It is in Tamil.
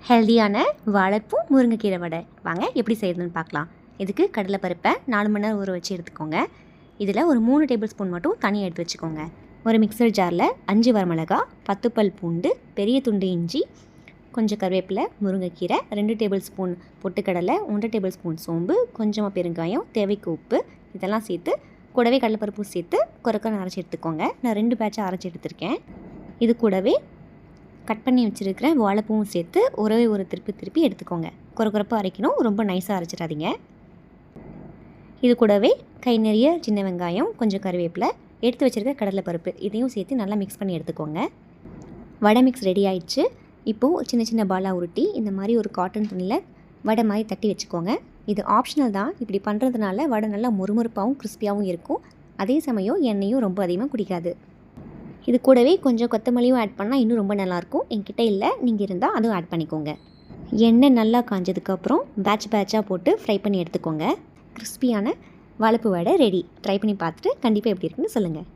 ஹெல்தியான வாழைப்பூ முருங்கைக்கீரை வடை வாங்க எப்படி செய்யறதுன்னு பார்க்கலாம். இதுக்கு கடலைப்பருப்பை 4 மணி நேரம் ஊற வச்சு எடுத்துக்கோங்க. இதில் ஒரு 3 டேபிள் ஸ்பூன் மட்டும் தனியாக எடுத்து வச்சுக்கோங்க. ஒரு மிக்சர் ஜாரில் 5 வரமிளகா, 10 பல் பூண்டு, பெரிய துண்டு இஞ்சி, கொஞ்சம் கருவேப்பிலை, முருங்கைக்கீரை, 2 டேபிள் ஸ்பூன் பொட்டுக்கடலை, 1 டேபிள் ஸ்பூன் சோம்பு, கொஞ்சமாக பெருங்காயம், தேவைக்கு உப்பு இதெல்லாம் சேர்த்து கூடவே கடலைப்பருப்பு சேர்த்து கொரக்கன்னு அரைச்சி எடுத்துக்கோங்க. நான் 2 பேட்சாக அரைச்சி எடுத்துருக்கேன். இது கூடவே கட் பண்ணி வச்சுருக்கிற வாழைப்பூவும் சேர்த்து ஒரு திருப்பி எடுத்துக்கோங்க. கொரப்பாக அரைக்கணும், ரொம்ப நைஸாக அரைச்சிடாதீங்க. இது கூடவே கை நிறைய சின்ன வெங்காயம், கொஞ்சம் கருவேப்பிலை, எடுத்து வச்சுருக்க கடலைப்பருப்பு இதையும் சேர்த்து நல்லா மிக்ஸ் பண்ணி எடுத்துக்கோங்க. வடை மிக்ஸ் ரெடி ஆயிடுச்சு. இப்போது சின்ன சின்ன பாலாக உருட்டி இந்த மாதிரி ஒரு காட்டன் துணியில் வடை மாதிரி தட்டி வச்சுக்கோங்க. இது ஆப்ஷனல் தான். இப்படி பண்ணுறதுனால வடை நல்லா மொறுமொறுப்பாகவும் கிறிஸ்பியாகவும் இருக்கும். அதே சமயம் எண்ணெயும் ரொம்ப அதிகமாக குடிக்காது. இது கூடவே கொஞ்சம் கொத்தமல்லியும் ஆட் பண்ணால் இன்னும் ரொம்ப நல்லாயிருக்கும். என்கிட்ட இல்லை, நீங்கள் இருந்தால் அதுவும் ஆட் பண்ணிக்கோங்க. எண்ணெய் நல்லா காஞ்சதுக்கப்புறம் பேட்சாக போட்டு ஃப்ரை பண்ணி எடுத்துக்கோங்க. கிறிஸ்பியான வாழைப்பூ வடை ரெடி. ட்ரை பண்ணி பார்த்துட்டு கண்டிப்பாக எப்படி இருக்குன்னு சொல்லுங்கள்.